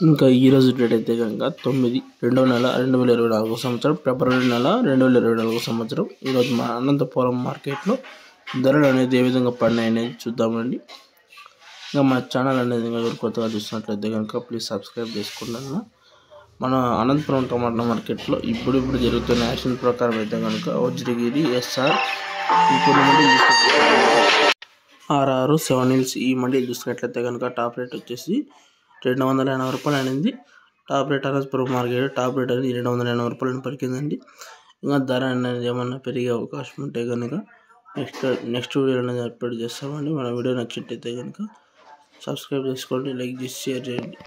ఇంకా ఈరోజు డేట్ అయితే కనుక 9వ నెల 2024 సంవత్సరం, ఫిబ్రవరి నెల 2024 సంవత్సరం. ఈరోజు మా అనంతపురం మార్కెట్లో ధరలు అనేది ఏ విధంగా పడినాయి అనేది చూద్దామండి. ఇంకా మా ఛానల్ అనేది ఇంకా కొత్తగా చూసినట్లయితే కనుక ప్లీజ్ సబ్స్క్రైబ్ చేసుకుంటాను. మన అనంతపురం టమాటా మార్కెట్లో ఇప్పుడు జరుగుతున్న యాక్షన్ ప్రకారం అయితే కనుక వజ్రగిరి, ఎస్ఆర్ ఇంకొన్ని మండీలు ఆర్ఆర్, 7 హిల్స్ ఈ మండీలు చూసుకున్నట్లయితే కనుక టాప్ రేట్ వచ్చేసి 280 రూపాయలు అనేది top rate. Anantapur market top rate అనేది 280 రూపాయలను పలికిందండి. ఇంకా ధర అనేది ఏమన్నా పెరిగే అవకాశం ఉంటే కనుక నెక్స్ట్ వీడియో అనేది అప్లోడ్ చేస్తామండి. మన వీడియో నచ్చినట్టయితే కనుక సబ్స్క్రైబ్ చేసుకోండి, లైక్ చేసి షేర్ చేయండి.